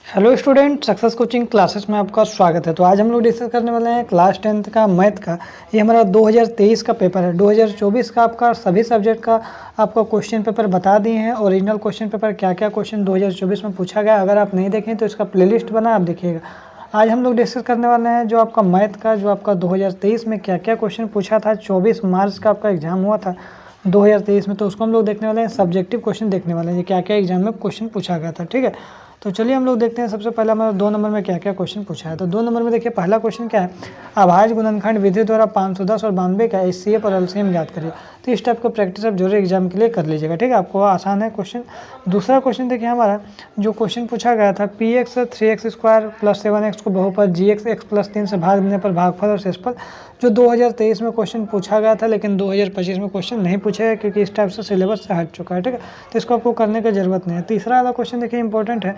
Hello student, success coaching classes में आपका स्वागत है। तो आज हम लोग डिस्कस करने वाले हैं क्लास 10th का मैथ का। ये हमारा 2023 का पेपर है। 2024 का आपका सभी सब्जेक्ट का आपको क्वेश्चन पेपर बता दिए हैं। ओरिजिनल क्वेश्चन पेपर क्या क्या क्वेश्चन 2024 में पूछा गया, अगर आप नहीं देखें तो इसका प्लेलिस्ट बना, आप देखिएगा। आज हम लोग डिस्कस करने वाले हैं जो आपका मैथ का, जो आपका 2023 में क्या क्या क्वेश्चन पूछा था। 24 मार्च का आपका एग्जाम हुआ था 2023 में, तो उसको हम लोग देखने वाले हैं। सब्जेक्टिव क्वेश्चन देखने वाले हैं, क्या क्या एग्जाम में क्वेश्चन पूछा गया था। ठीक है, तो चलिए हम लोग देखते हैं। सबसे पहला हमारा 2 नंबर में क्या क्या क्वेश्चन पूछा है। तो 2 नंबर में देखिए, पहला क्वेश्चन क्या है, अभाज्य गुणनखंड विधि द्वारा 510 और 92 का एचसीएफ और एलसीएम ज्ञात करिए। तो इस टाइप का प्रैक्टिस आप जरूर एग्जाम के लिए कर लीजिएगा। ठीक है, आपको आसान है क्वेश्चन। दूसरा क्वेश्चन देखिए, हमारा जो क्वेश्चन पूछा गया था, पी एक्स 3x² + 7x को बहुपद जी एक्स x + 3 से भाग देने पर भागफल और शेषफल, जो 2023 में क्वेश्चन पूछा गया था, लेकिन 2025 में क्वेश्चन नहीं पूछा है क्योंकि इस टाइप से सिलेबस से हट चुका है। ठीक है, तो इसको आपको करने की जरूरत नहीं है। तीसरा वाला क्वेश्चन देखिए, इंपॉर्टेंट है।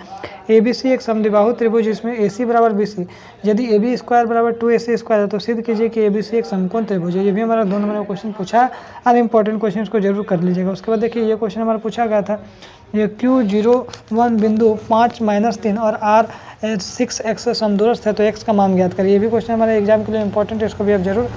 ABC एक समद्विबाहु त्रिभुज जिसमें AC बराबर BC, यदि AB² बराबर 2AC² है तो सिद्ध कीजिए कि ABC एक समकोण त्रिभुज है। ये भी हमारा 2 नंबर का क्वेश्चन पूछा है और इंपॉर्टेंट क्वेश्चन इसको जरूर कर लीजिएगा। उसके बाद देखिए, ये क्वेश्चन हमारा पूछा गया था, ये Q01 बिंदु 5-3 और R6x से समदूरस्थ है तो x का मान ज्ञात करिए। ये भी क्वेश्चन हमारे एग्जाम के लिए इंपॉर्टेंट है, इसको भी आप जरूर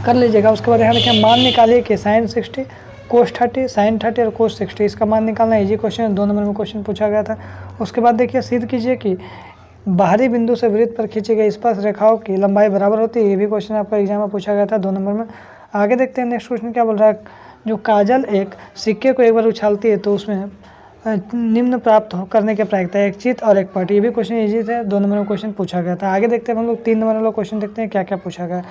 कर लीजिएगा। उसके बाद यहाँ देखिए, मान निकालिए कि sin 60 cos 30 sin 30 और cos 60, इसका मान निकालना इजी क्वेश्चन है। 2 नंबर में क्वेश्चन पूछा गया था। उसके बाद देखिए, सिद्ध कीजिए कि बाहरी बिंदु से वृत्त पर खींची गई स्पर्श रेखाओं की लंबाई बराबर होती है। ये भी क्वेश्चन आपका एग्जाम में पूछा गया था 2 नंबर में। आगे देखते हैं नेक्स्ट क्वेश्चन क्या बोल रहा है। जो काजल एक सिक्के को एक बार उछालती है तो उसमें निम्न प्राप्त करने के प्रायिकता है, एक चित और एक पट। ये भी क्वेश्चन इजी थे, 2 नंबर में क्वेश्चन पूछा गया था। आगे देखते हैं हम लोग 3 नंबर वाला क्वेश्चन देखते हैं क्या क्या पूछा गया।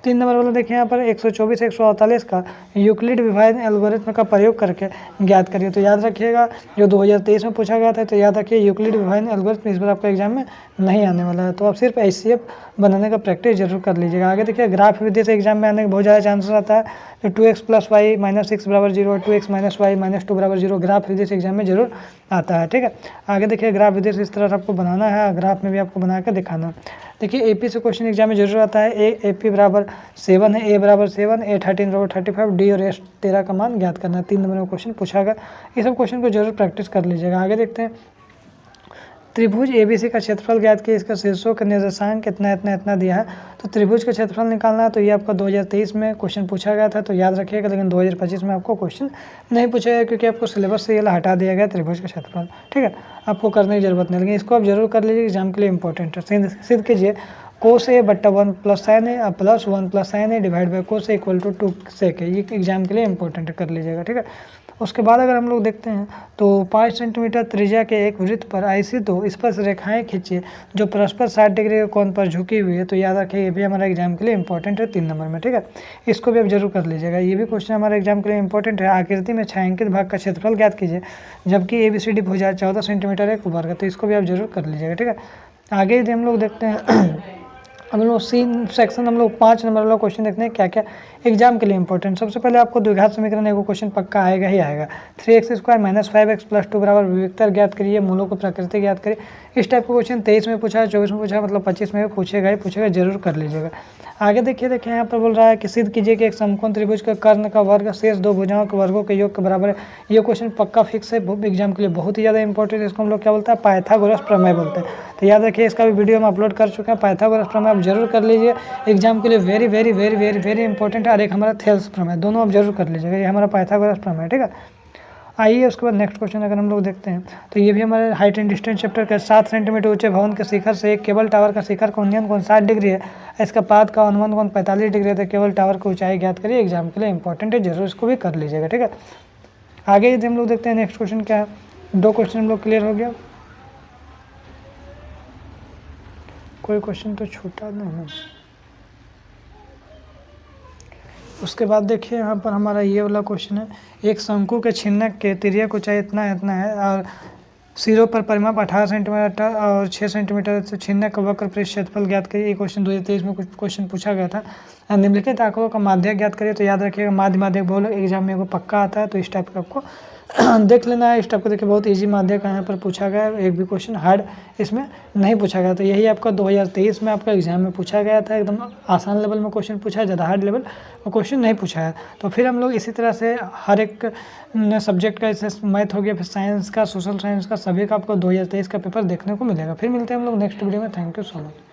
3 नंबर वाला देखिए, यहाँ पर 124 148 का यूक्लिड विभाजन एल्गोरिथम का प्रयोग करके ज्ञात करिए। तो याद रखिएगा, जो 2023 में पूछा गया था, तो याद रखिए यूक्लिड विभाजन एल्गोरिथम इस बार आपका एग्जाम में नहीं आने वाला है। तो आप सिर्फ एचसीएफ बनाने का प्रैक्टिस जरूर कर लीजिएगा। आगे देखिए, ग्राफ विधि से एग्जाम में आने का बहुत ज़्यादा चांसेस आता है। तो 2x + y - 6 = 0 और 2x - y - 2 = 0 ग्राफ विधि से एग्जाम में जरूर आता है। ठीक है, आगे देखिए, ग्राफ विधि से इस तरह से आपको बनाना है, ग्राफ में भी आपको बना कर दिखाना है। देखिए, एपी से क्वेश्चन एग्जाम में जरूर आता है। AP बराबर 7 है, A बराबर 7, A 13 बराबर 35, D और S 13 का मान ज्ञात करना है। 3 नंबर में क्वेश्चन पूछा गया। ये सब क्वेश्चन को जरूर प्रैक्टिस कर लीजिएगा। आगे देखते हैं, त्रिभुज ABC का क्षेत्रफल ज्ञात किया, इसका शीर्षों का निर्देशांक इतना इतना इतना दिया है। तो त्रिभुज का क्षेत्रफल निकालना है। तो ये आपका 2023 में क्वेश्चन पूछा गया था, तो याद रखिएगा। लेकिन 2025 में आपको क्वेश्चन नहीं पूछा गया क्योंकि आपको सिलेबस से ये हटा दिया गया त्रिभुज का क्षेत्रफल। ठीक है, आपको करने की जरूरत नहीं, लेकिन इसको आप जरूर कर लीजिए, एग्जाम के लिए इंपॉर्टेंट है। सिद्ध कीजिए cos A बट्टा 1 + sin A + 1 + sin A divide by cos A = 2 sec A। ये एग्जाम के लिए इंपॉर्टेंट कर लीजिएगा। ठीक है, उसके बाद अगर हम लोग देखते हैं, तो 5 सेंटीमीटर त्रिज्या के एक वृत्त पर ऐसी 2 स्पर्श रेखाएं खींचिए जो परस्पर 60 डिग्री के कोण पर झुकी हुई है। तो याद रखिए, ये भी हमारा एग्जाम के लिए इंपॉर्टेंट है 3 नंबर में। ठीक है, इसको भी आप जरूर कर लीजिएगा। ये भी क्वेश्चन हमारे एग्जाम के लिए इंपॉर्टेंट है। आकृति में छायांकित भाग का क्षेत्रफल ज्ञात कीजिए जबकि ABCD भुजा 14 सेंटीमीटर एक वर्ग है। तो इसको भी आप जरूर कर लीजिएगा। ठीक है, आगे यदि हम लोग देखते हैं, हम लोग सीन सेक्शन हम लोग 5 नंबर वाला क्वेश्चन देखते हैं क्या क्या एग्जाम के लिए इंपॉर्टेंट। सबसे पहले आपको द्विघात समीकरण एगो क्वेश्चन पक्का आएगा ही आएगा। 3x² - 5x + 2 बराबर विविक्तर ज्ञात करिए, मूलों को प्रकृति ज्ञात करिए। इस टाइप का क्वेश्चन 23 में पूछा है, 24 में पूछा है, मतलब 25 में भी पूछेगा ही पूछेगा, जरूर कर लीजिएगा। आगे देखिए यहाँ पर बोल रहा है कि सिद्ध कीजिए कि एक समकोण त्रिभुज का कर्ण का वर्ग शेष 2 भुजाओं के वर्गों के योग के बराबर है। ये क्वेश्चन पक्का फिक्स है, एग्जाम के लिए बहुत ही ज़्यादा इंपॉर्टेंट है। इसको हम लोग क्या बोलते हैं, पाइथागोरस प्रमेय बोलते हैं। तो याद रखिए, इसका भी वीडियो हम अपलोड कर चुके हैं। पाइथागोरस प्रमेय आप जरूर कर लीजिए, एग्जाम के लिए very very very very very important है। और एक हमारा थेल्स प्रमेय, दोनों आप जरूर कर लीजिएगा। ये हमारा पाइथागोरस प्रमेय। ठीक है, आइए उसके बाद नेक्स्ट क्वेश्चन अगर हम लोग देखते हैं, तो ये भी हमारे हाइट एंड डिस्टेंस चैप्टर का 7 सेंटीमीटर ऊंचे भवन के शिखर से एक केबल टावर का शिखर का उन्नयन कोण 60 डिग्री है, इसका पाद का अनुमान कोण 45 डिग्री है। तो केबल टावर की ऊंचाई ज्ञात करिए, एग्जाम के लिए इंपॉर्टेंट है, जरूर इसको भी कर लीजिएगा। ठीक है, आगे यदि हम लोग देखते हैं नेक्स्ट क्वेश्चन क्या है। 2 क्वेश्चन हम लोग क्लियर हो गया, कोई क्वेश्चन तो छूटा नहीं है। उसके बाद देखिए, यहाँ पर हमारा ये वाला क्वेश्चन है, एक शंकु के छिन्नक के तिर्यक ऊंचाई इतना इतना है और सिरों पर परिमाप 18 सेंटीमीटर और 6 सेंटीमीटर से छिन्नक का वक्र पृष्ठ क्षेत्रफल ज्ञात करिए। ये क्वेश्चन 2023 में कुछ क्वेश्चन पूछा गया था। निम्नलिखित आंकड़ों का माध्यक ज्ञात करिए। तो याद रखिएगा, माध्य बहुलक एग्जाम में वो पक्का आता है, तो इस टाइप का आपको देख लेना है। इस टाइप को देखिए बहुत इजी माध्यक यहाँ पर पूछा गया है, एक भी क्वेश्चन हार्ड इसमें नहीं पूछा गया। तो यही आपका 2023 में आपका एग्जाम में पूछा गया था, एकदम आसान लेवल में क्वेश्चन पूछा है, ज़्यादा हार्ड लेवल में क्वेश्चन नहीं पूछा है। तो फिर हम लोग इसी तरह से हर एक सब्जेक्ट का, जैसे मैथ हो गया, फिर साइंस का, सोशल साइंस का, सभी का आपको 2023 का पेपर देखने को मिलेगा। फिर मिलते हैं हम लोग नेक्स्ट वीडियो में। Thank you so much.